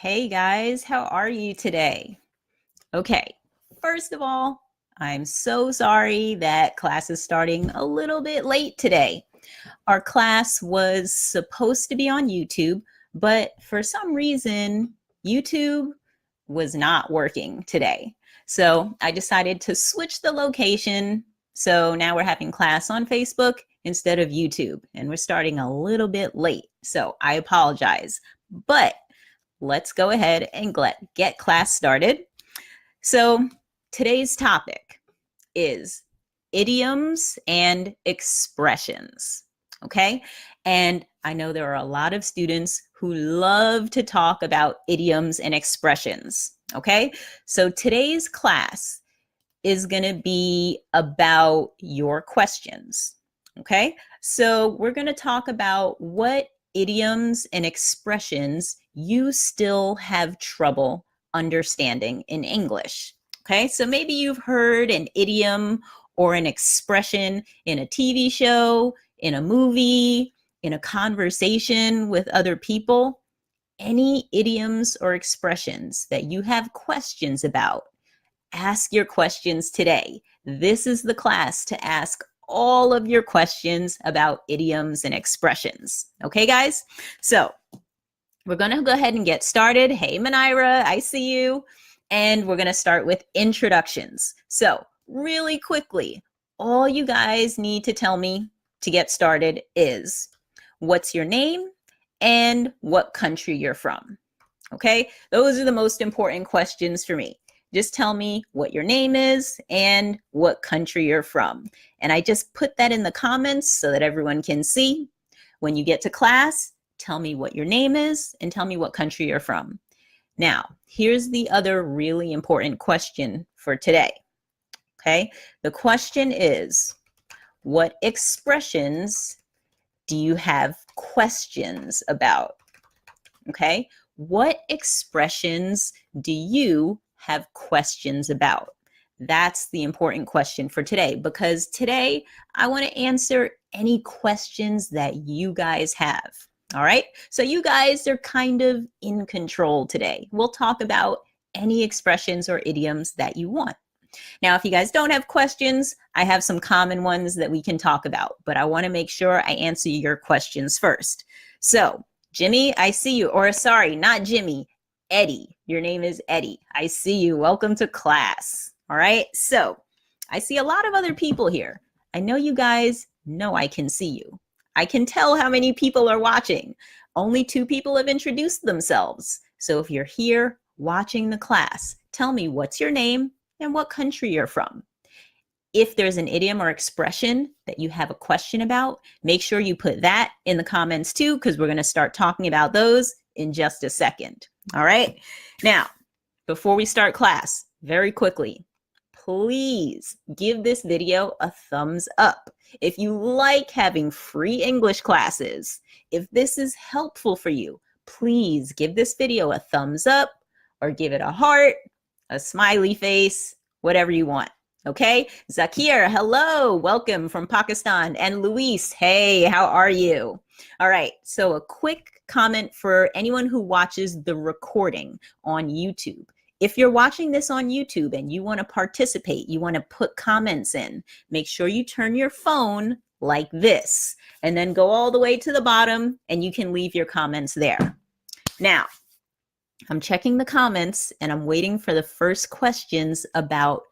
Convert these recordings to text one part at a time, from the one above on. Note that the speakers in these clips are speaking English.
Hey guys, how are you today? Okay, first of all, I'm so sorry that class is starting a little bit late today. Our class was supposed to be on YouTube, but for some reason, YouTube was not working today. So I decided to switch the location. So now we're having class on Facebook instead of YouTube, and we're starting a little bit late. So I apologize, but let's go ahead and get class started. So today's topic is idioms and expressions. Okay. And I know there are a lot of students who love to talk about idioms and expressions. Okay. So today's class is going to be about your questions. Okay. So we're going to talk about what idioms and expressions you still have trouble understanding in English. Okay, so maybe you've heard an idiom or an expression in a TV show, in a movie, in a conversation with other people. Any idioms or expressions that you have questions about, ask your questions today. This is the class to ask all of your questions about idioms and expressions. Okay, guys? So we're going to go ahead and get started. Hey, Manira, I see you. And we're going to start with introductions. So really quickly, all you guys need to tell me to get started is what's your name and what country you're from. Okay, those are the most important questions for me. Just tell me what your name is and what country you're from. And I just put that in the comments so that everyone can see. When you get to class, tell me what your name is and tell me what country you're from. Now, here's the other really important question for today. Okay, the question is, what expressions do you have questions about? Okay, what expressions do you have questions about? That's the important question for today, because today I want to answer any questions that you guys have. All right, so you guys are kind of in control today. We'll talk about any expressions or idioms that you want. Now, if you guys don't have questions, I have some common ones that we can talk about, but I want to make sure I answer your questions first. So, Jimmy, I see you. Or sorry, not Jimmy, Eddie. Your name is Eddie. I see you. Welcome to class. All right. So I see a lot of other people here. I know you guys know I can see you. I can tell how many people are watching. Only 2 people have introduced themselves. So if you're here watching the class, tell me what's your name and what country you're from. If there's an idiom or expression that you have a question about, make sure you put that in the comments too, because we're going to start talking about those in just a second. All right. Now, before we start class, very quickly, please give this video a thumbs up. If you like having free English classes, if this is helpful for you, please give this video a thumbs up or give it a heart, a smiley face, whatever you want. Okay, Zakir, hello, welcome from Pakistan. And Luis, hey, how are you? All right, so a quick comment for anyone who watches the recording on YouTube. If you're watching this on YouTube and you want to participate, you want to put comments in, make sure you turn your phone like this and then go all the way to the bottom and you can leave your comments there. Now, I'm checking the comments and I'm waiting for the first questions about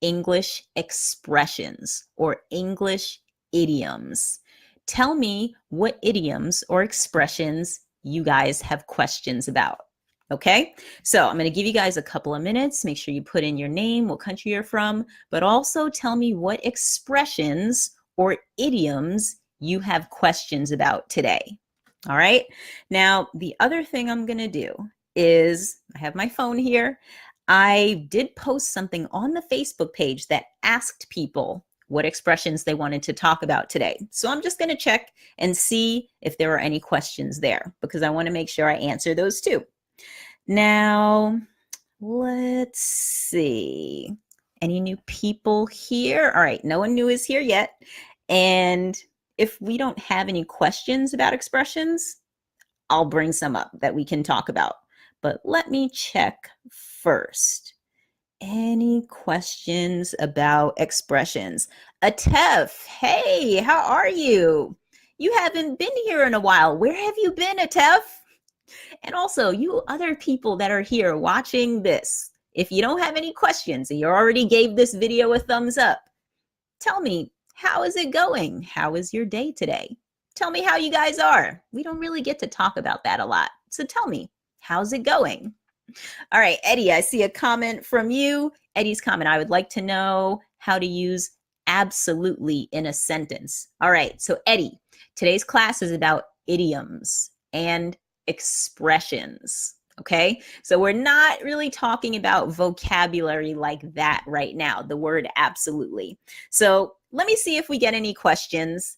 English expressions or English idioms. Tell me what idioms or expressions you guys have questions about. Okay, so I'm going to give you guys a couple of minutes. Make sure you put in your name, what country you're from, but also tell me what expressions or idioms you have questions about today. All right, now the other thing I'm going to do is I have my phone here. I did post something on the Facebook page that asked people what expressions they wanted to talk about today. So I'm just going to check and see if there are any questions there because I want to make sure I answer those too. Now, let's see. Any new people here? All right, no one new is here yet. And if we don't have any questions about expressions, I'll bring some up that we can talk about. But let me check first. Any questions about expressions? Atef, hey, how are you? You haven't been here in a while. Where have you been, Atef? And also, you other people that are here watching this, if you don't have any questions and you already gave this video a thumbs up, tell me, how is it going? How is your day today? Tell me how you guys are. We don't really get to talk about that a lot. So tell me, how's it going? All right, Eddie, I see a comment from you. Eddie's comment, I would like to know how to use absolutely in a sentence. All right, so Eddie, today's class is about idioms and expressions. Okay, so we're not really talking about vocabulary like that right now, the word absolutely. So let me see if we get any questions.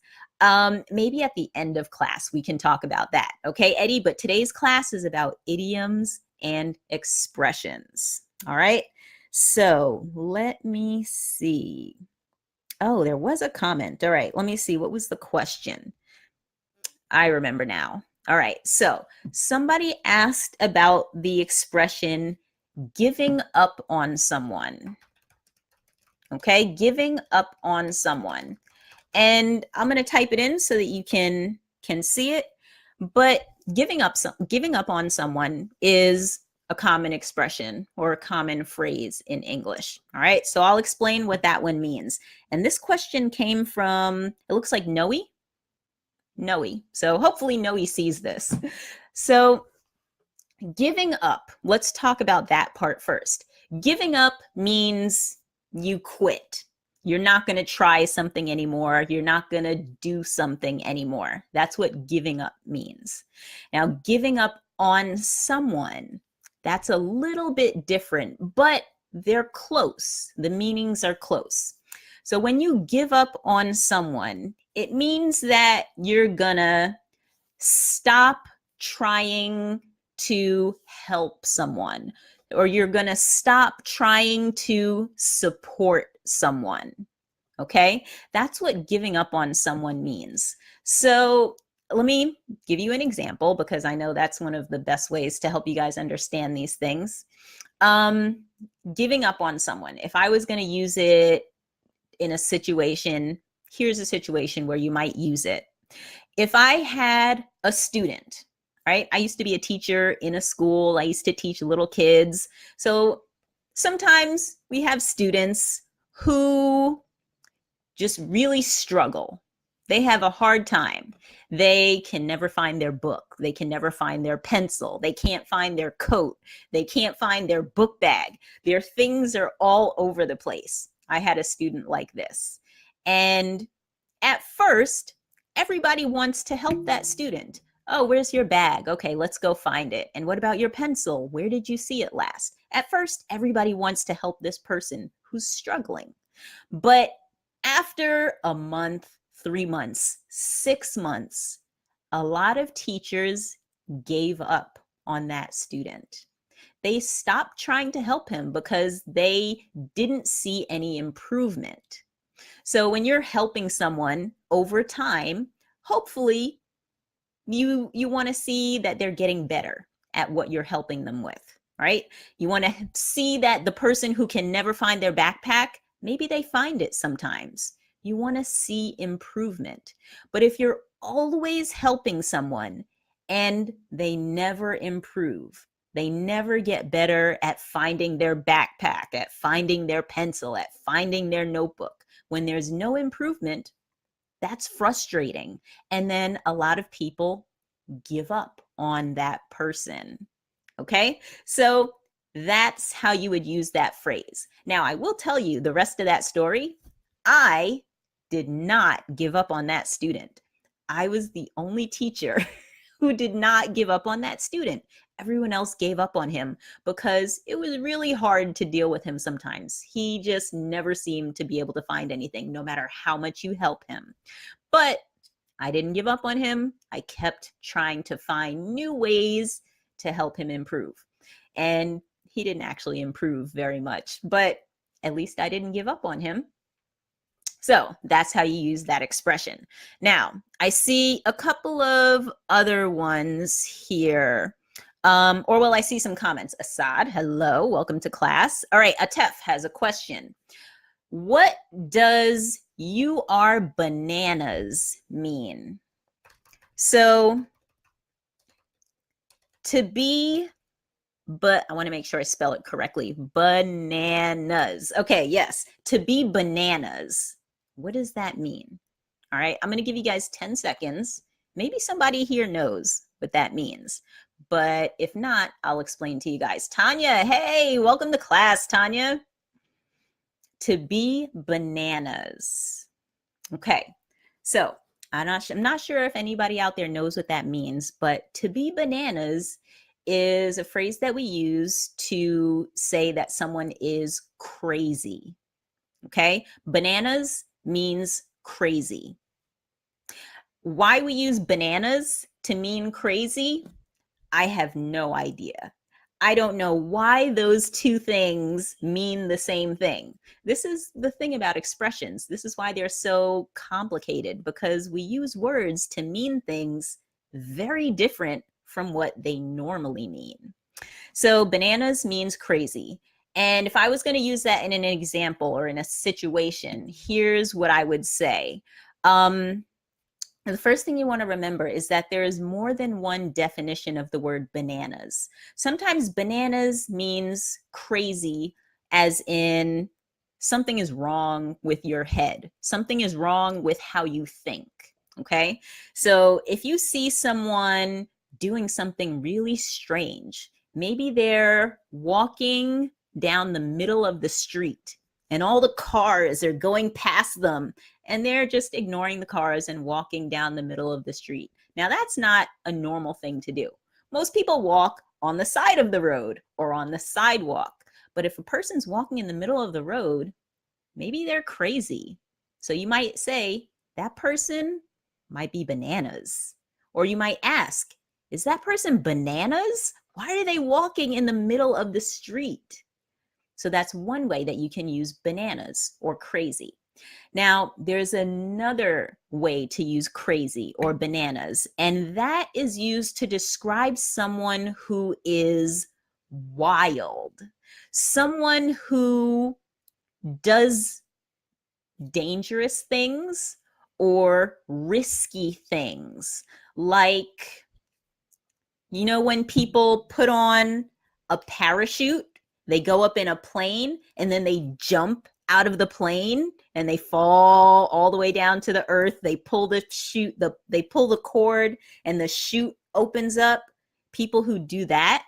Maybe at the end of class, we can talk about that. Okay, Eddie, but today's class is about idioms and expressions. All right, so let me see. Oh, there was a comment. All right, let me see. What was the question? I remember now. All right, so somebody asked about the expression giving up on someone. Okay, giving up on someone. And I'm going to type it in so that you can see it. But giving up on someone is a common expression or a common phrase in English. All right, so I'll explain what that one means. And this question came from, it looks like Noe. So hopefully Noe sees this. So giving up, let's talk about that part first. Giving up means you quit. You're not going to try something anymore. You're not going to do something anymore. That's what giving up means. Now, giving up on someone, that's a little bit different, but they're close. The meanings are close. So when you give up on someone, it means that you're going to stop trying to help someone, or you're going to stop trying to support someone. Okay, that's what giving up on someone means. So let me give you an example, because I know that's one of the best ways to help you guys understand these things. Giving up on someone. If I was going to use it in a situation, here's a situation where you might use it. If I had a student, right? I used to be a teacher in a school. I used to teach little kids. So sometimes we have students who just really struggle. They have a hard time. They can never find their book. They can never find their pencil. They can't find their coat. They can't find their book bag. Their things are all over the place. I had a student like this. And at first, everybody wants to help that student. Oh, where's your bag? Okay, let's go find it. And what about your pencil? Where did you see it last? At first, everybody wants to help this person who's struggling. But after a month, 3 months, 6 months, a lot of teachers gave up on that student. They stopped trying to help him because they didn't see any improvement. So when you're helping someone over time, hopefully you want to see that they're getting better at what you're helping them with, right? You want to see that the person who can never find their backpack, maybe they find it sometimes. You want to see improvement. But if you're always helping someone and they never improve, they never get better at finding their backpack, at finding their pencil, at finding their notebook, when there's no improvement, that's frustrating. And then a lot of people give up on that person. Okay, so that's how you would use that phrase. Now, I will tell you the rest of that story. I did not give up on that student. I was the only teacher who did not give up on that student. Everyone else gave up on him because it was really hard to deal with him sometimes. He just never seemed to be able to find anything, no matter how much you help him. But I didn't give up on him. I kept trying to find new ways to help him improve. And he didn't actually improve very much, but at least I didn't give up on him. So that's how you use that expression. Now, I see a couple of other ones here. Or will I see some comments? Assad, hello, welcome to class. All right, Atef has a question. What does "you are bananas" mean? So to be, but I want to make sure I spell it correctly. Bananas. Okay, yes. To be bananas. What does that mean? All right, I'm going to give you guys 10 seconds. Maybe somebody here knows what that means. But if not, I'll explain to you guys. Tanya, hey, welcome to class, Tanya. To be bananas. Okay, so I'm not sure if anybody out there knows what that means, but to be bananas is a phrase that we use to say that someone is crazy. Okay, bananas means crazy. Why we use bananas to mean crazy, I have no idea. I don't know why those two things mean the same thing. This is the thing about expressions. This is why they're so complicated, because we use words to mean things very different from what they normally mean. So bananas means crazy. And if I was going to use that in an example or in a situation, here's what I would say. The first thing you want to remember is that there is more than one definition of the word bananas. Sometimes bananas means crazy, as in something is wrong with your head. Something is wrong with how you think. Okay? So if you see someone doing something really strange, maybe they're walking down the middle of the street and all the cars are going past them, and they're just ignoring the cars and walking down the middle of the street. Now, that's not a normal thing to do. Most people walk on the side of the road or on the sidewalk. But if a person's walking in the middle of the road, maybe they're crazy. So you might say, that person might be bananas. Or you might ask, is that person bananas? Why are they walking in the middle of the street? So that's one way that you can use bananas or crazy. Now, there's another way to use crazy or bananas, and that is used to describe someone who is wild, someone who does dangerous things or risky things. Like, you know, when people put on a parachute, they go up in a plane and then they jump out of the plane and they fall all the way down to the earth. They pull the chute, they pull the cord and the chute opens up. People who do that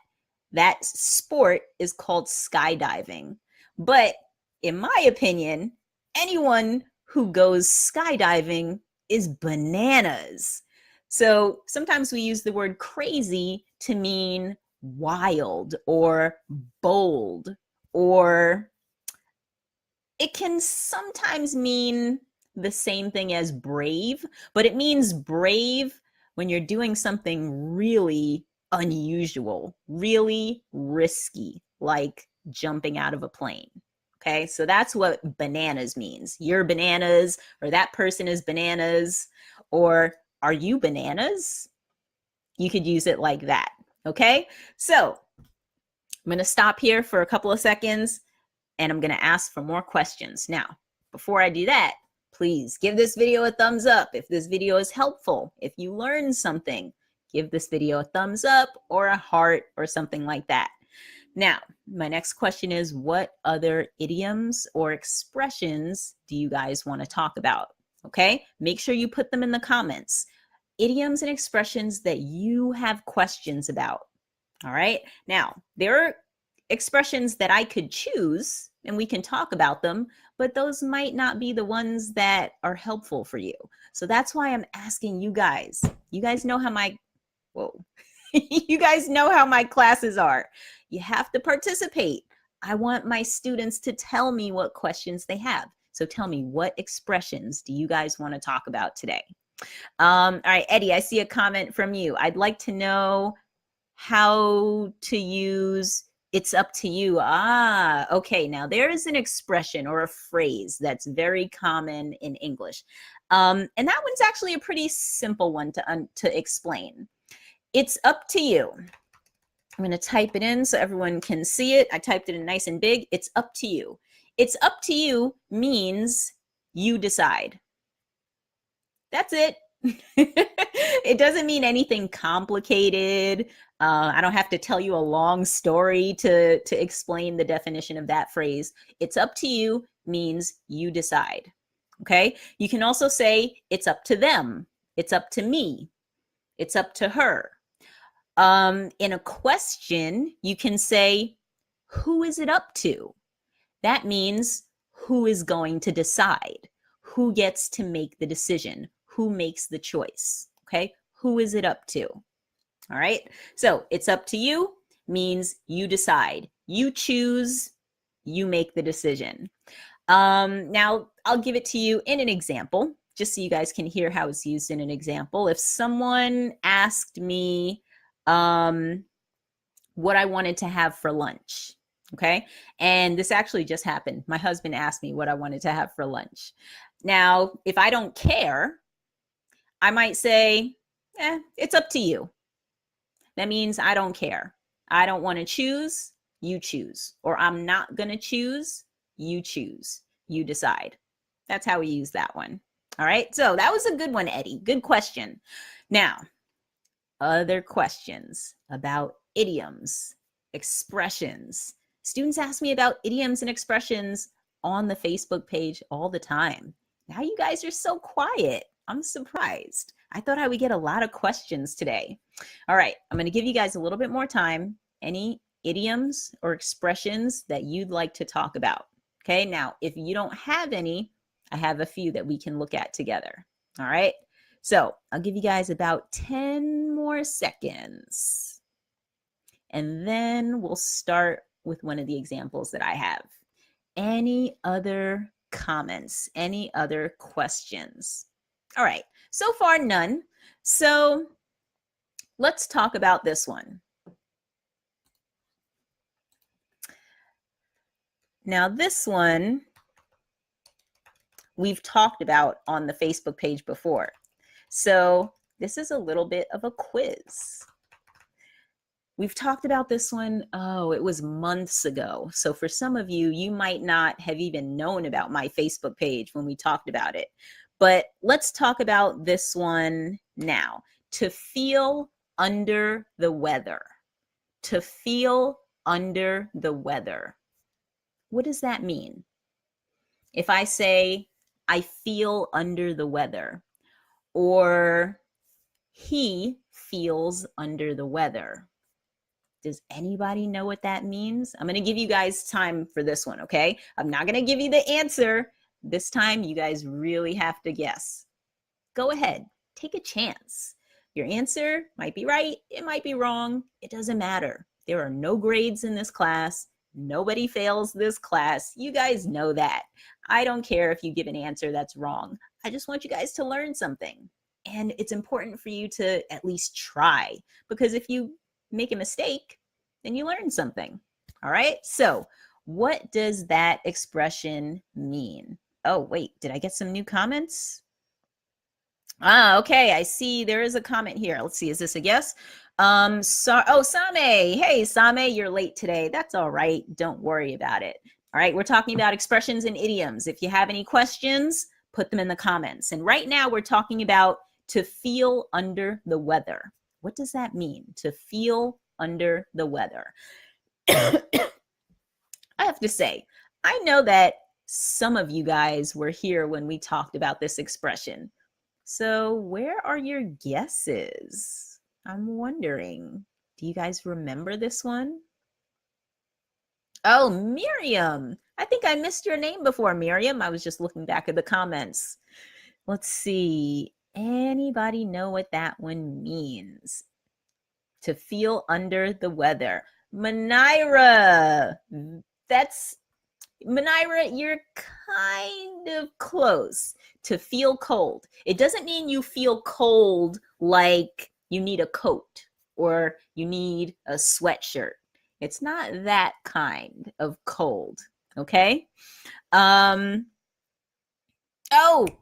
sport is called skydiving. But in my opinion, anyone who goes skydiving is bananas. So sometimes we use the word crazy to mean wild or bold, or it can sometimes mean the same thing as brave, but it means brave when you're doing something really unusual, really risky, like jumping out of a plane. Okay, so that's what bananas means. You're bananas, or that person is bananas, or are you bananas? You could use it like that. Okay, so I'm going to stop here for a couple of seconds and I'm going to ask for more questions. Now, before I do that, please give this video a thumbs up if this video is helpful. If you learned something, give this video a thumbs up or a heart or something like that. Now, my next question is, what other idioms or expressions do you guys want to talk about? Okay, make sure you put them in the comments. Idioms and expressions that you have questions about. All right, now there are expressions that I could choose and we can talk about them, but those might not be the ones that are helpful for you. So that's why I'm asking you guys. You guys know how my, you guys know how my classes are. You have to participate. I want my students to tell me what questions they have. So tell me, what expressions do you guys want to talk about today? All right, Eddie, I see a comment from you. I'd like to know how to use "it's up to you." Ah, okay. Now there is an expression or a phrase that's very common in English. And that one's actually a pretty simple one to explain. It's up to you. I'm going to type it in so everyone can see it. I typed it in nice and big. It's up to you. It's up to you means you decide. That's it. It doesn't mean anything complicated. I don't have to tell you a long story to explain the definition of that phrase. It's up to you means you decide. Okay. You can also say it's up to them. It's up to me. It's up to her. In a question, you can say, who is it up to? That means who is going to decide? Who gets to make the decision? Who makes the choice? Okay, who is it up to? All right, so it's up to you means you decide. You choose, you make the decision. Now, I'll give it to you in an example, just so you guys can hear how it's used in an example. If someone asked me what I wanted to have for lunch, okay? And this actually just happened. My husband asked me what I wanted to have for lunch. Now, if I don't care, I might say, it's up to you. That means I don't care. I don't want to choose, you choose. Or I'm not going to choose, you choose. You decide. That's how we use that one. All right, so that was a good one, Eddie. Good question. Now, other questions about idioms, expressions. Students ask me about idioms and expressions on the Facebook page all the time. Now you guys are so quiet. I'm surprised. I thought I would get a lot of questions today. All right, I'm going to give you guys a little bit more time. Any idioms or expressions that you'd like to talk about? Okay, now if you don't have any, I have a few that we can look at together. All right, so I'll give you guys about 10 more seconds. And then we'll start with one of the examples that I have. Any other comments? Any other questions? All right, so far none. So let's talk about this one. Now this one we've talked about on the Facebook page before. So this is a little bit of a quiz. We've talked about this one, it was months ago. So for some of you, you might not have even known about my Facebook page when we talked about it. But let's talk about this one now. To feel under the weather. To feel under the weather. What does that mean? If I say, I feel under the weather, or he feels under the weather. Does anybody know what that means? I'm going to give you guys time for this one, okay? I'm not going to give you the answer. This time, you guys really have to guess. Go ahead. Take a chance. Your answer might be right. It might be wrong. It doesn't matter. There are no grades in this class. Nobody fails this class. You guys know that. I don't care if you give an answer that's wrong. I just want you guys to learn something. And it's important for you to at least try, because if you make a mistake, then you learn something. All right. So what does that expression mean? Oh, wait, did I get some new comments? Okay. I see there is a comment here. Let's see. Is this a yes? Same. Hey, Same, you're late today. That's all right. Don't worry about it. All right. We're talking about expressions and idioms. If you have any questions, put them in the comments. And right now we're talking about to feel under the weather. What does that mean? To feel under the weather. I have to say, I know that some of you guys were here when we talked about this expression. So where are your guesses? I'm wondering, do you guys remember this one? Oh, Miriam. I think I missed your name before, Miriam. I was just looking back at the comments. Let's see. Anybody know what that one means? To feel under the weather. Manira. Manira, you're kind of close. To feel cold. It doesn't mean you feel cold like you need a coat or you need a sweatshirt. It's not that kind of cold, okay? Oh,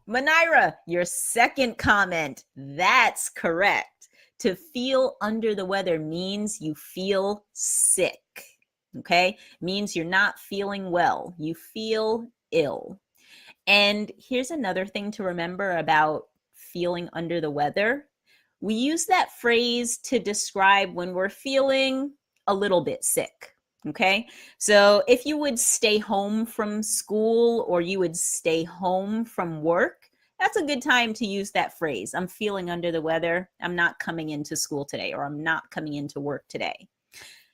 Manira, your second comment, that's correct. To feel under the weather means you feel sick, okay? Means you're not feeling well. You feel ill. And here's another thing to remember about feeling under the weather. We use that phrase to describe when we're feeling a little bit sick, okay? So if you would stay home from school or you would stay home from work, that's a good time to use that phrase. I'm feeling under the weather. I'm not coming into school today, or I'm not coming into work today.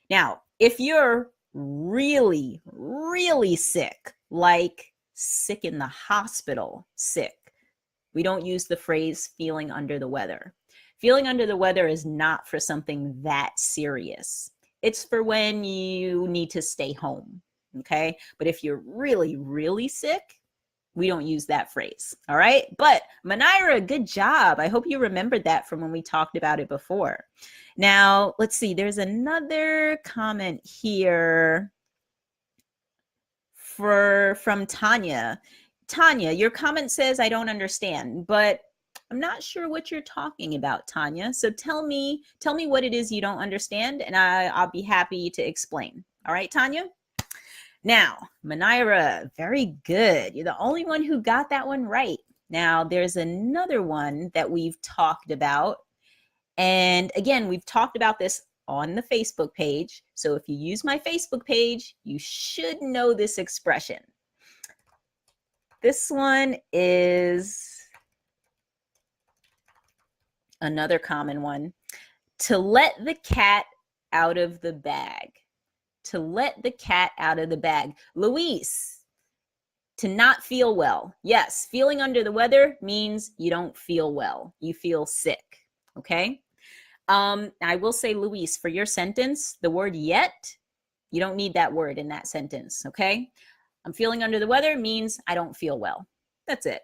Now, if you're really, really sick, like sick in the hospital, sick, we don't use the phrase feeling under the weather. Feeling under the weather is not for something that serious. It's for when you need to stay home, okay? But if you're really, really sick, we don't use that phrase, all right? But Manira, good job. I hope you remembered that from when we talked about it before. Now, let's see. There's another comment here from Tanya. Tanya, your comment says, I don't understand, but I'm not sure what you're talking about, Tanya. So tell me what it is you don't understand, and I'll be happy to explain. All right, Tanya? Now, Manira, very good. You're the only one who got that one right. Now, there's another one that we've talked about. And again, we've talked about this on the Facebook page. So if you use my Facebook page, you should know this expression. This one is another common one. To let the cat out of the bag. To let the cat out of the bag. Luis, to not feel well. Yes, feeling under the weather means you don't feel well. You feel sick, okay? I will say, Luis, for your sentence, the word yet, you don't need that word in that sentence, okay? I'm feeling under the weather means I don't feel well. That's it.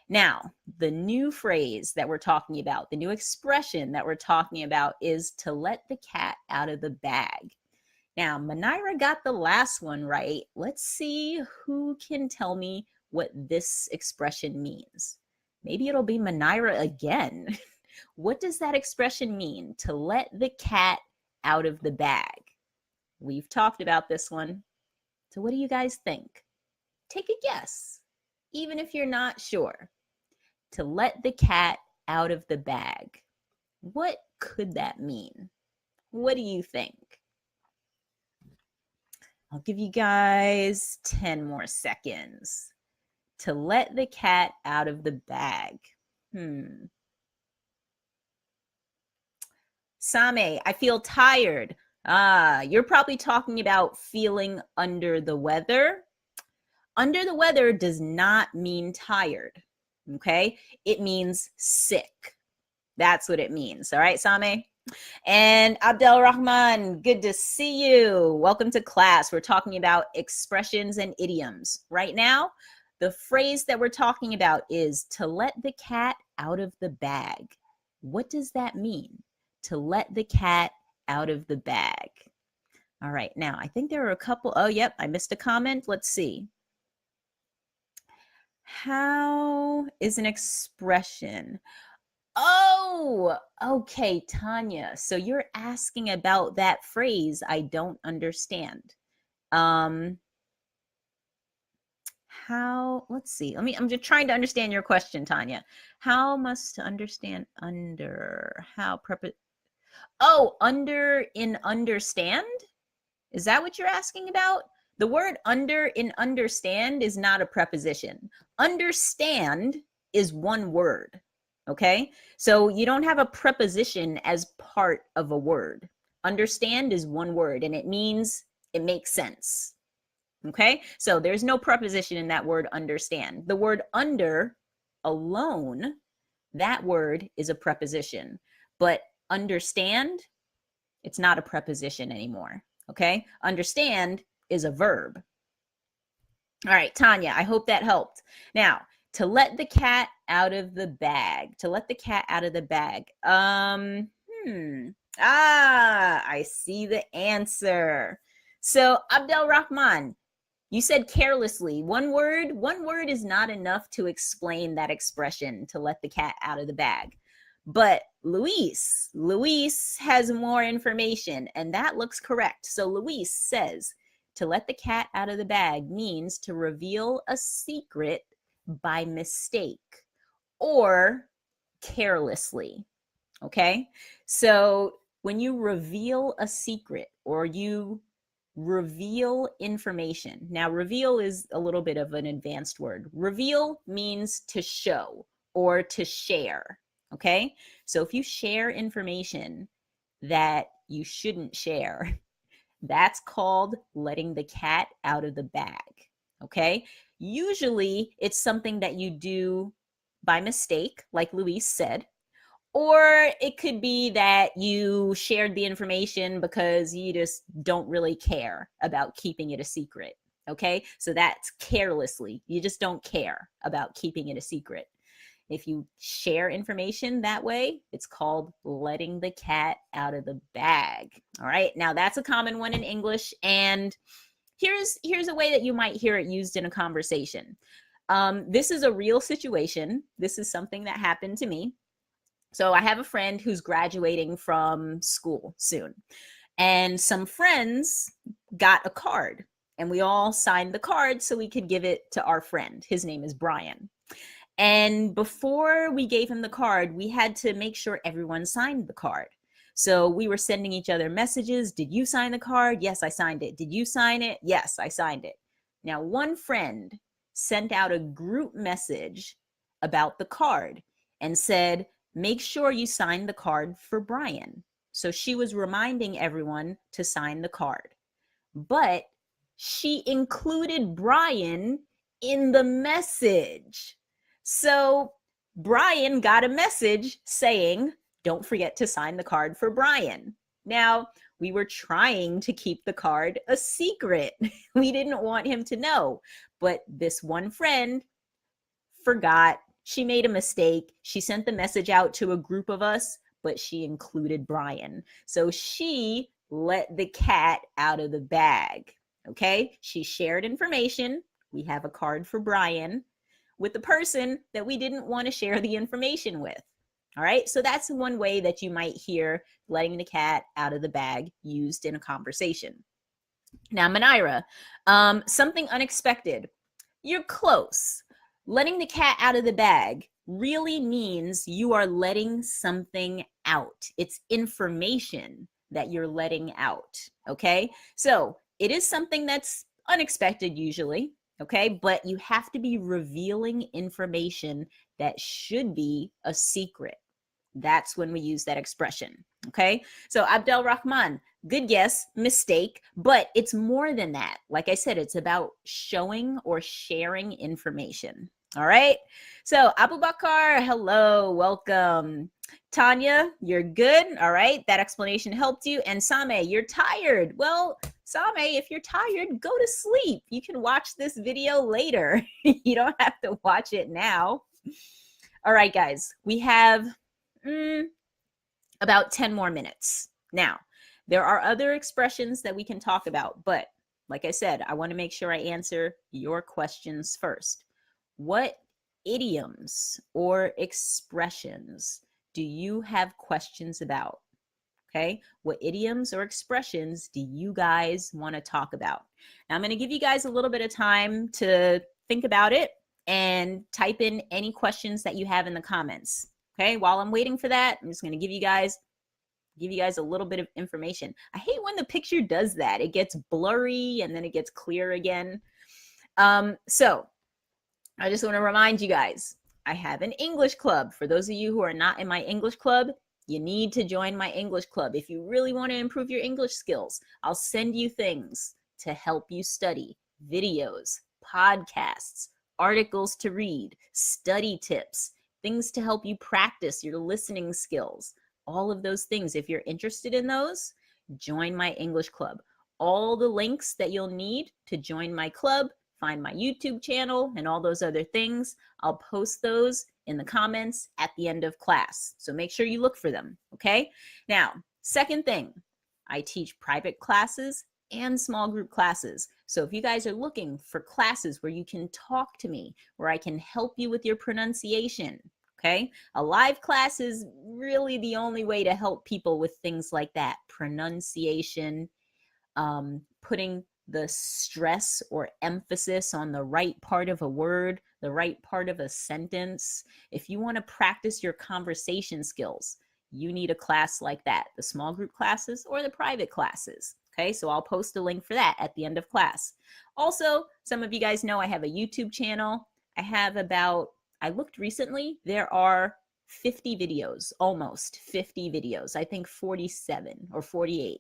Now, the new phrase that we're talking about, the new expression that we're talking about is to let the cat out of the bag. Now, Manira got the last one right. Let's see who can tell me what this expression means. Maybe it'll be Manira again. What does that expression mean? To let the cat out of the bag. We've talked about this one. So what do you guys think? Take a guess, even if you're not sure. To let the cat out of the bag. What could that mean? What do you think? I'll give you guys 10 more seconds. To let the cat out of the bag. Same, I feel tired. You're probably talking about feeling under the weather. Under the weather does not mean tired, okay? It means sick. That's what it means, all right, Same? And Abdel Rahman, good to see you. Welcome to class. We're talking about expressions and idioms. Right now, the phrase that we're talking about is to let the cat out of the bag. What does that mean? To let the cat out of the bag. All right, now I think there are a couple. Oh, yep, I missed a comment. Let's see. How is an expression? Oh, okay, Tanya. So you're asking about that phrase, I don't understand. Let's see. I'm just trying to understand your question, Tanya. How must to understand under? Under in understand? Is that what you're asking about? The word under in understand is not a preposition. Understand is one word. Okay, so you don't have a preposition as part of a word. Understand is one word and it means it makes sense. Okay, so there's no preposition in that word understand. The word under alone, that word is a preposition, but understand, it's not a preposition anymore. Okay, understand is a verb. All right, Tanya, I hope that helped. Now, to let the cat out of the bag. To let the cat out of the bag. I see the answer. So, Abdel Rahman, you said carelessly. One word is not enough to explain that expression, to let the cat out of the bag. But Luis has more information, and that looks correct. So Luis says to let the cat out of the bag means to reveal a secret by mistake or carelessly. Okay? So when you reveal a secret or you reveal information. Now, reveal is a little bit of an advanced word. Reveal means to show or to share. Okay? So if you share information that you shouldn't share, that's called letting the cat out of the bag. Okay? Usually it's something that you do by mistake, like Luis said. Or it could be that you shared the information because you just don't really care about keeping it a secret. Okay, so that's carelessly. You just don't care about keeping it a secret. If you share information that way, it's called letting the cat out of the bag. All right, now that's a common one in English. And here's a way that you might hear it used in a conversation. This is a real situation. This is something that happened to me. So I have a friend who's graduating from school soon, and some friends got a card, and we all signed the card so we could give it to our friend. His name is Brian. And before we gave him the card, we had to make sure everyone signed the card. So we were sending each other messages. Did you sign the card? Yes, I signed it. Did you sign it? Yes, I signed it. Now, one friend sent out a group message about the card and said, make sure you sign the card for Brian. So she was reminding everyone to sign the card. But she included Brian in the message. So Brian got a message saying, don't forget to sign the card for Brian. Now, we were trying to keep the card a secret. We didn't want him to know. But this one friend forgot. She made a mistake. She sent the message out to a group of us, but she included Brian. So she let the cat out of the bag. Okay? She shared information. We have a card for Brian with the person that we didn't want to share the information with. All right? So that's one way that you might hear letting the cat out of the bag used in a conversation. Now, Manira, something unexpected. You're close. Letting the cat out of the bag really means you are letting something out. It's information that you're letting out, okay? So it is something that's unexpected usually, okay? But you have to be revealing information that should be a secret. That's when we use that expression, okay? So Abdel Rahman, good guess, mistake, but it's more than that. Like I said, it's about showing or sharing information. All right. So Abu Bakar, hello, welcome. Tanya, you're good. All right. That explanation helped you. And Same, you're tired. Well, Same, if you're tired, go to sleep. You can watch this video later. You don't have to watch it now. All right, guys, we have about 10 more minutes. Now, there are other expressions that we can talk about, but like I said, I want to make sure I answer your questions first. What idioms or expressions do you have questions about? Okay, what idioms or expressions do you guys want to talk about? Now, I'm going to give you guys a little bit of time to think about it and type in any questions that you have in the comments. Okay, while I'm waiting for that, I'm just going to give you guys a little bit of information. I hate when the picture does that. It gets blurry and then it gets clear again. So I just want to remind you guys, I have an English club. For those of you who are not in my English club, you need to join my English club. If you really want to improve your English skills, I'll send you things to help you study, videos, podcasts, articles to read, study tips, things to help you practice your listening skills. All of those things. If you're interested in those, join my English club. All the links that you'll need to join my club, find my YouTube channel, and all those other things, I'll post those in the comments at the end of class. So make sure you look for them, okay? Now, second thing, I teach private classes and small group classes. So if you guys are looking for classes where you can talk to me, where I can help you with your pronunciation, Okay. A live class is really the only way to help people with things like that. Pronunciation, putting the stress or emphasis on the right part of a word, the right part of a sentence. If you want to practice your conversation skills, you need a class like that, the small group classes or the private classes. Okay, so I'll post a link for that at the end of class. Also, some of you guys know I have a YouTube channel. I have about, I looked recently, there are 50 videos, almost 50 videos. I think 47 or 48.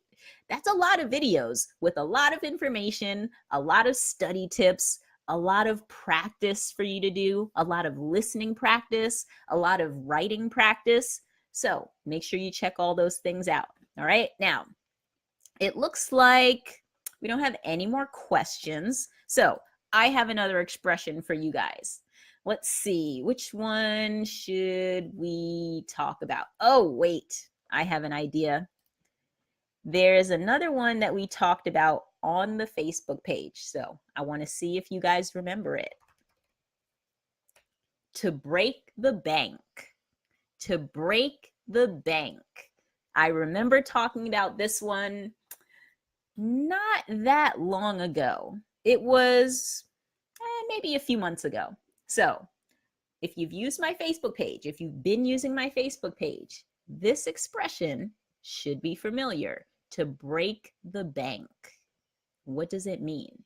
That's a lot of videos with a lot of information, a lot of study tips, a lot of practice for you to do, a lot of listening practice, a lot of writing practice. So make sure you check all those things out. All right. Now, it looks like we don't have any more questions. So I have another expression for you guys. Let's see, which one should we talk about? Oh, wait, I have an idea. There's another one that we talked about on the Facebook page. So I want to see if you guys remember it. To break the bank. To break the bank. I remember talking about this one not that long ago. It was maybe a few months ago. So if you've used my Facebook page, if you've been using my Facebook page, this expression should be familiar. To break the bank. What does it mean?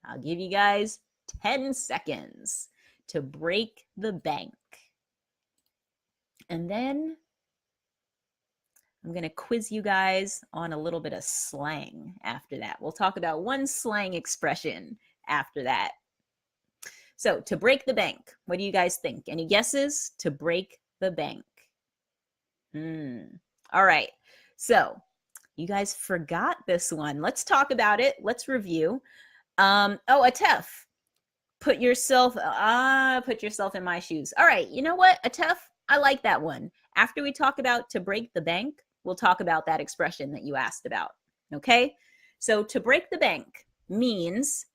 I'll give you guys 10 seconds. To break the bank. And then I'm going to quiz you guys on a little bit of slang after that. We'll talk about one slang expression after that. So, to break the bank, what do you guys think? Any guesses? To break the bank. All right. So, you guys forgot this one. Let's talk about it. Let's review. Atef, put yourself in my shoes. All right. You know what, Atef? I like that one. After we talk about to break the bank, we'll talk about that expression that you asked about. Okay? So to break the bank means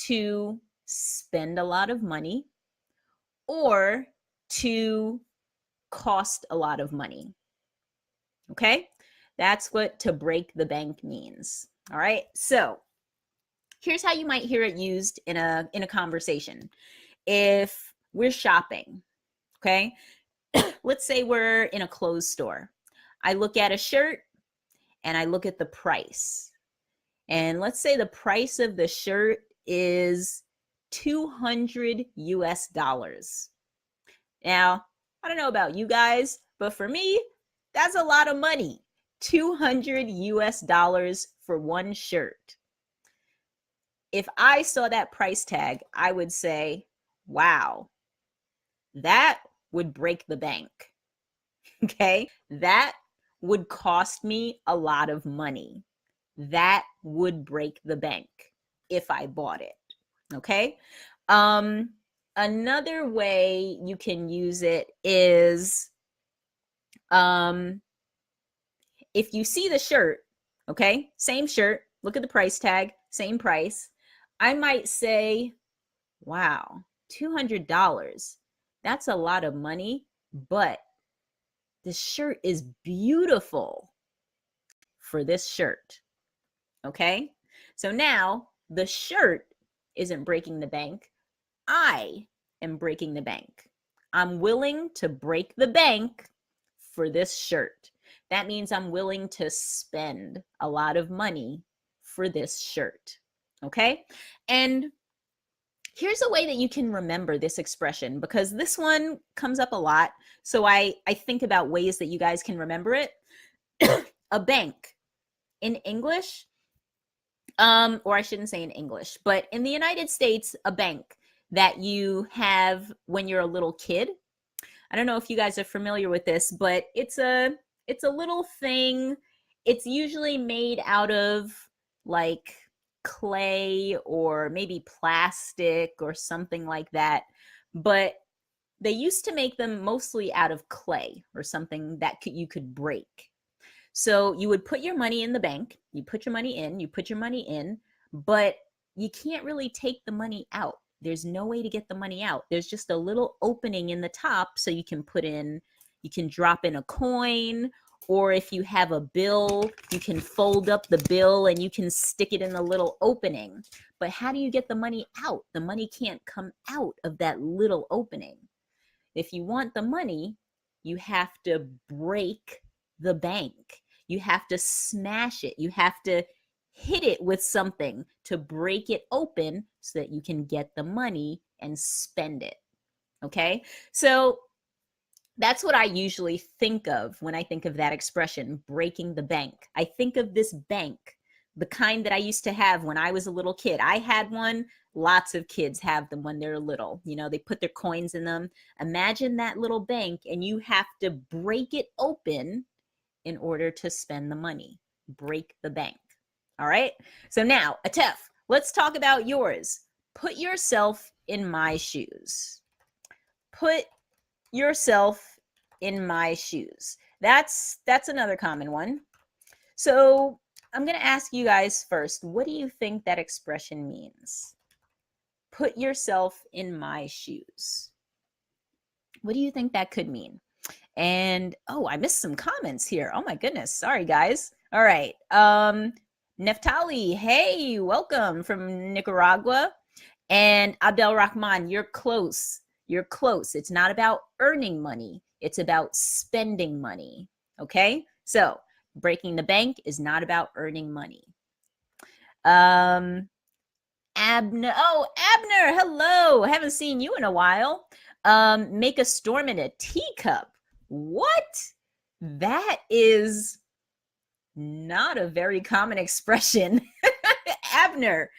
to spend a lot of money or to cost a lot of money. Okay? That's what to break the bank means. All right? So here's how you might hear it used in a conversation. If we're shopping, okay? Let's say we're in a clothes store. I look at a shirt and I look at the price. And let's say the price of the shirt is $200 US. Now, I don't know about you guys, but for me, that's a lot of money. $200 US for one shirt. If I saw that price tag, I would say, wow, that would break the bank. Okay? That would cost me a lot of money. That would break the bank if I bought it. Okay? Another way you can use it is if you see the shirt, okay, same shirt, look at the price tag, same price, I might say, wow, $200. That's a lot of money, but this shirt is beautiful for this shirt. Okay? So now the shirt isn't breaking the bank. I am breaking the bank. I'm willing to break the bank for this shirt. That means I'm willing to spend a lot of money for this shirt. Okay? And here's a way that you can remember this expression, because this one comes up a lot. So I think about ways that you guys can remember it. A bank in English, or I shouldn't say in English, but in the United States, a bank that you have when you're a little kid. I don't know if you guys are familiar with this, but it's a little thing. It's usually made out of like clay or maybe plastic or something like that. But they used to make them mostly out of clay or something that you could break. So you would put your money in the bank, you put your money in, but you can't really take the money out. there's no way to get the money out. There's just a little opening in the top so you can drop in a coin, or if you have a bill, you can fold up the bill and you can stick it in the little opening. But how do you get the money out? The money can't come out of that little opening. If you want the money, you have to break the bank. You have to smash it. You have to hit it with something to break it open so that you can get the money and spend it. Okay? So that's what I usually think of when I think of that expression, breaking the bank. I think of this bank, the kind that I used to have when I was a little kid. I had one. Lots of kids have them when they're little. You know, they put their coins in them. Imagine that little bank, and you have to break it open in order to spend the money. Break the bank. All right? So now, Atef, let's talk about yours. Put yourself in my shoes. Put yourself in my shoes. That's another common one. So I'm going to ask you guys first, what do you think that expression means? Put yourself in my shoes. What do you think that could mean? And oh, I missed some comments here. Oh my goodness. Sorry, guys. All right. Neftali, hey, welcome from Nicaragua. And Abdel Rahman, you're close. You're close. It's not about earning money. It's about spending money. Okay? So breaking the bank is not about earning money. Abner, oh, Abner, hello. Haven't seen you in a while. Make a storm in a teacup. What? That is not a very common expression. Abner,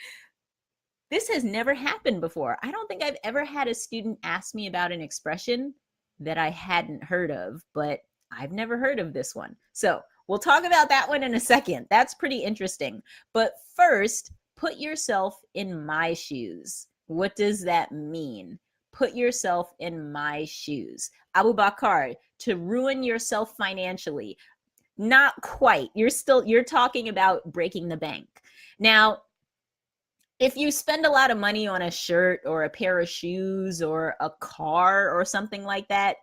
this has never happened before. I don't think I've ever had a student ask me about an expression that I hadn't heard of, but I've never heard of this one. So we'll talk about that one in a second. That's pretty interesting. But first, put yourself in my shoes. What does that mean? Put yourself in my shoes. Abu Bakar, to ruin yourself financially. Not quite. You're talking about breaking the bank. Now, if you spend a lot of money on a shirt or a pair of shoes or a car or something like that,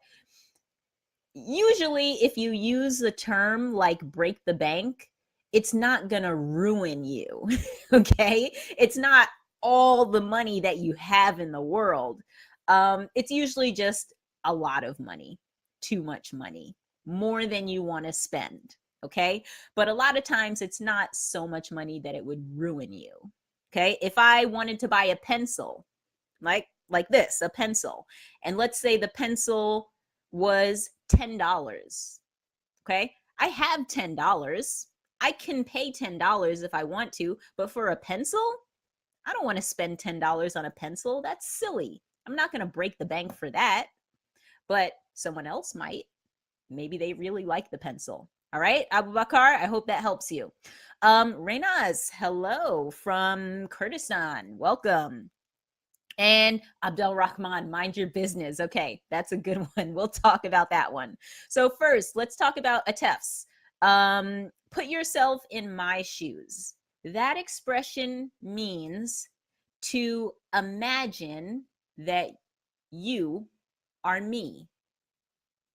usually if you use the term like break the bank, it's not gonna ruin you, okay? It's not all the money that you have in the world. It's usually just a lot of money, too much money, more than you wanna spend, okay? But a lot of times it's not so much money that it would ruin you. Okay, if I wanted to buy a pencil, like this, a pencil, and let's say the pencil was $10. Okay, I have $10. I can pay $10 if I want to, but for a pencil, I don't want to spend $10 on a pencil. That's silly. I'm not going to break the bank for that, but someone else might. Maybe they really like the pencil. All right, Abu Bakar, I hope that helps you. Reynaz, hello from Kurdistan. Welcome. And Abdel Rahman, mind your business. Okay, that's a good one. We'll talk about that one. So first, let's talk about Atefs. Put yourself in my shoes. That expression means to imagine that you are me.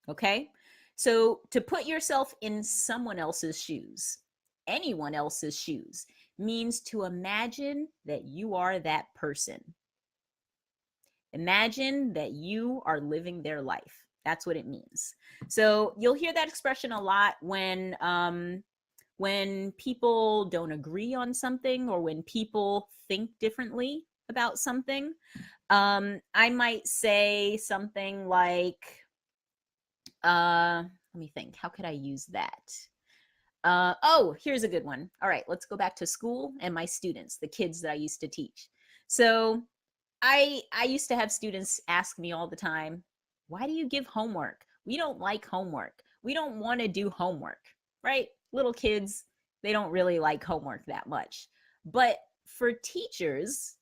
Okay? So to put yourself in someone else's shoes, anyone else's shoes, means to imagine that you are that person. Imagine that you are living their life. That's what it means. So you'll hear that expression a lot when people don't agree on something or when people think differently about something. I might say something like, let me think, how could I use that? Oh, here's a good one. All right, let's go back to school and my students, the kids that I used to teach. So I used to have students ask me all the time, why do you give homework? We don't like homework. We don't want to do homework, right? Little kids, they don't really like homework that much. But for teachers,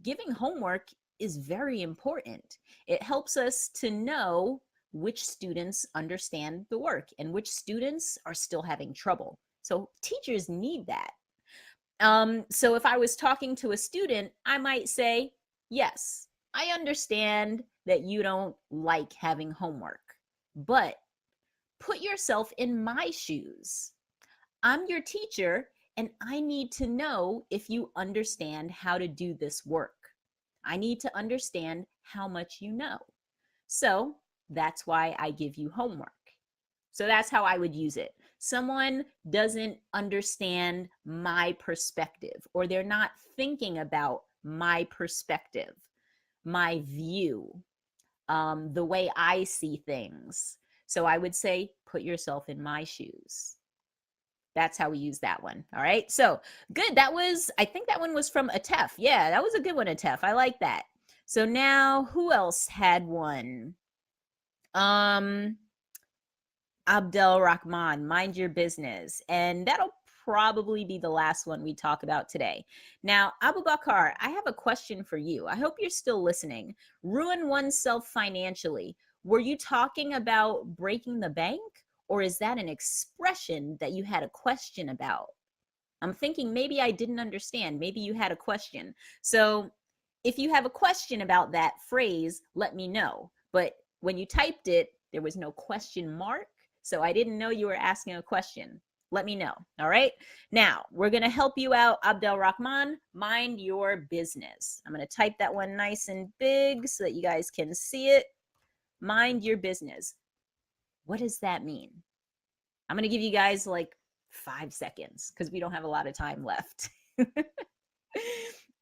giving homework is very important. It helps us to know which students understand the work and which students are still having trouble. So teachers need that. So if I was talking to a student, I might say, Yes, I understand that you don't like having homework, but put yourself in my shoes. I'm your teacher, and I need to know if you understand how to do this work. I need to understand how much you know. So that's why I give you homework. So that's how I would use it. Someone doesn't understand my perspective, or they're not thinking about my perspective, my view, the way I see things. So I would say, put yourself in my shoes. That's how we use that one. All right. So good. I think that one was from Atef. Yeah, that was a good one, Atef. I like that. So now who else had one? Um, Abdel Rahman, mind your business. And that'll probably be the last one we talk about today. Now, Abu Bakar, I have a question for you. I hope you're still listening. Ruin oneself financially. Were you talking about breaking the bank? Or is that an expression that you had a question about? I'm thinking maybe I didn't understand. Maybe you had a question. So if you have a question about that phrase, let me know. But when you typed it, there was no question mark. So I didn't know you were asking a question. Let me know. All right. Now we're going to help you out. Abdel Rahman, mind your business. I'm going to type that one nice and big so that you guys can see it. Mind your business. What does that mean? I'm going to give you guys like 5 seconds because we don't have a lot of time left.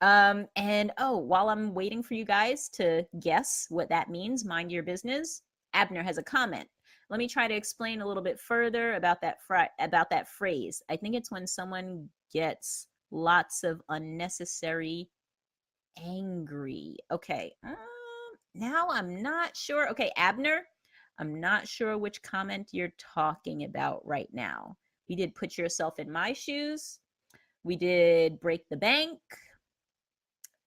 And oh, while I'm waiting for you guys to guess what that means, mind your business, Abner has a comment. Let me try to explain a little bit further about that phrase. I think it's when someone gets lots of unnecessary angry. Okay. Now I'm not sure. Okay, Abner, I'm not sure which comment you're talking about right now. We did put yourself in my shoes. We did break the bank.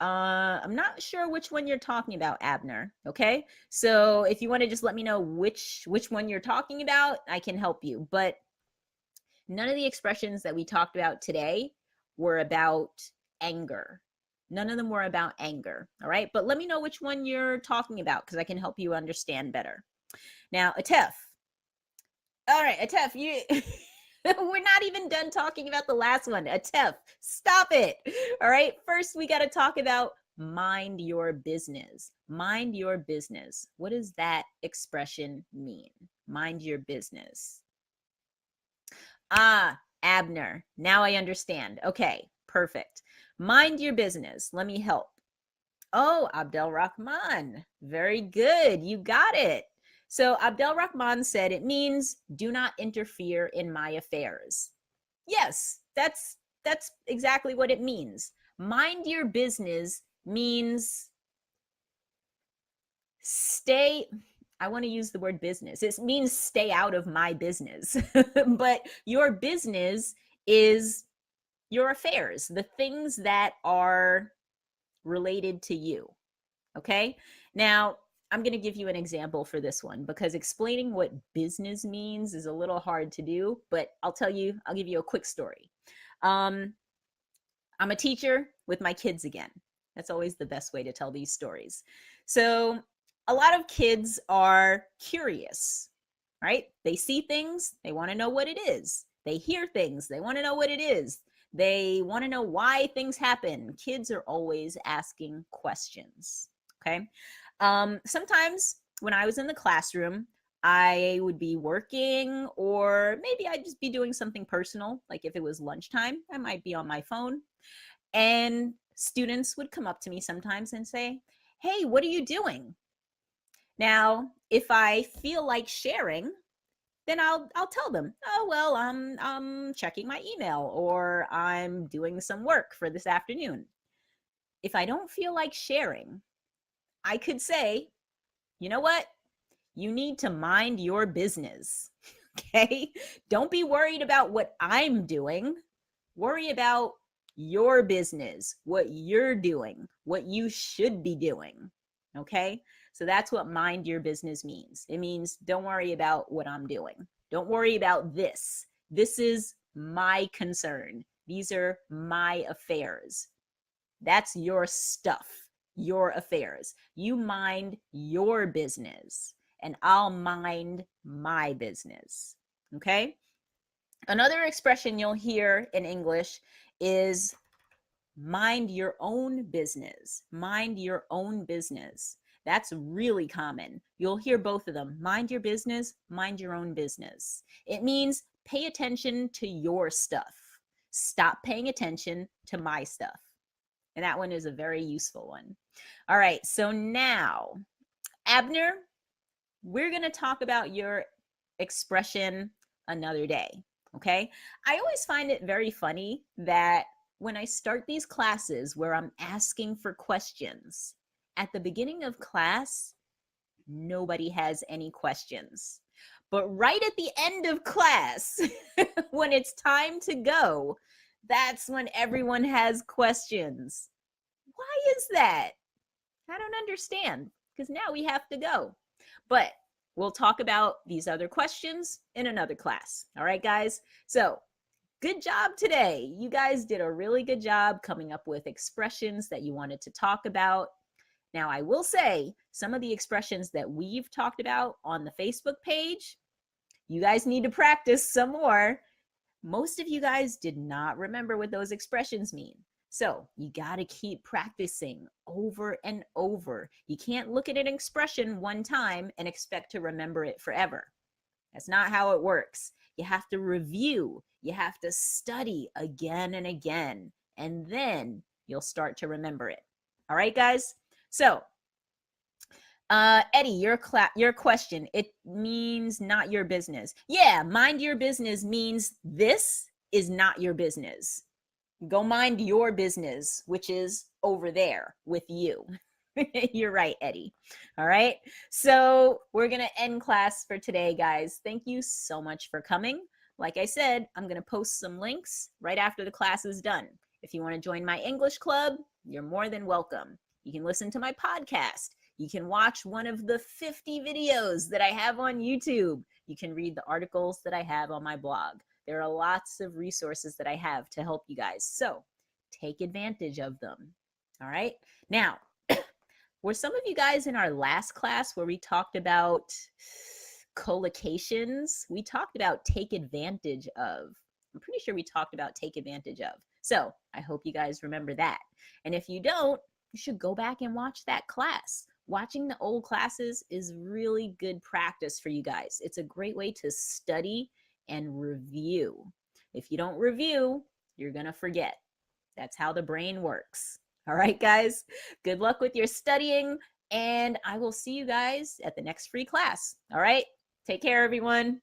I'm not sure which one you're talking about, Abner. Okay, so if you want to just let me know which one you're talking about, I can help you. But none of the expressions that we talked about today were about anger. None of them were about anger. All right, but let me know which one you're talking about because I can help you understand better. Now, Atef. All right, Atef, you. We're not even done talking about the last one. Atef, stop it. All right, first we got to talk about mind your business. Mind your business. What does that expression mean? Mind your business. Ah, Abner. Now I understand. Okay, perfect. Mind your business. Let me help. Oh, Abdel Rahman. Very good. You got it. So Abdel Rahman said it means do not interfere in my affairs. Yes, that's exactly what it means. Mind your business means stay, I want to use the word business. It means stay out of my business. But your business is your affairs, the things that are related to you. Okay? Now, I'm going to give you an example for this one because explaining what business means is a little hard to do, but I'll give you a quick story. I'm a teacher with my kids again. That's always the best way to tell these stories. So, a lot of kids are curious, right? They see things, they want to know what it is. They hear things, they want to know what it is. They want to know why things happen. Kids are always asking questions. Okay. Sometimes when I was in the classroom, I would be working, or maybe I'd just be doing something personal. Like if it was lunchtime, I might be on my phone. And students would come up to me sometimes and say, "Hey, what are you doing?" Now, if I feel like sharing, then I'll tell them, "Oh, well, I'm checking my email, or I'm doing some work for this afternoon." If I don't feel like sharing, I could say, "You know what? You need to mind your business." Okay? Don't be worried about what I'm doing. Worry about your business, what you're doing, what you should be doing. Okay? So that's what mind your business means. It means don't worry about what I'm doing. Don't worry about this. This is my concern. These are my affairs. That's your stuff. your affairs. You mind your business, and I'll mind my business. Okay? Another expression you'll hear in English is mind your own business. Mind your own business. That's really common. You'll hear both of them. Mind your business, mind your own business. It means pay attention to your stuff. Stop paying attention to my stuff. And that one is a very useful one. All right, so now, Abner, we're going to talk about your expression another day, okay? I always find it very funny that when I start these classes where I'm asking for questions, at the beginning of class, nobody has any questions. But right at the end of class, when it's time to go, that's when everyone has questions. Why is that? I don't understand, because now we have to go. But we'll talk about these other questions in another class. All right, guys? So good job today. You guys did a really good job coming up with expressions that you wanted to talk about. Now, I will say some of the expressions that we've talked about on the Facebook page, you guys need to practice some more. Most of you guys did not remember what those expressions mean. So you got to keep practicing over and over. You can't look at an expression one time and expect to remember it forever. That's not how it works. You have to review. You have to study again and again, and then you'll start to remember it. All right, guys? So, Eddie, your question, it means not your business. Yeah, mind your business means this is not your business. Go mind your business, which is over there with you. You're right, Eddie. All right. So we're going to end class for today, guys. Thank you so much for coming. Like I said, I'm going to post some links right after the class is done. If you want to join my English club, you're more than welcome. You can listen to my podcast. You can watch one of the 50 videos that I have on YouTube. You can read the articles that I have on my blog. There are lots of resources that I have to help you guys. So take advantage of them. All right. Now, were some of you guys in our last class where we talked about collocations? We talked about take advantage of. I'm pretty sure we talked about take advantage of. So I hope you guys remember that. And if you don't, you should go back and watch that class. Watching the old classes is really good practice for you guys. It's a great way to study and review. If you don't review, you're going to forget. That's how the brain works. All right, guys, good luck with your studying, and I will see you guys at the next free class. All right, take care, everyone.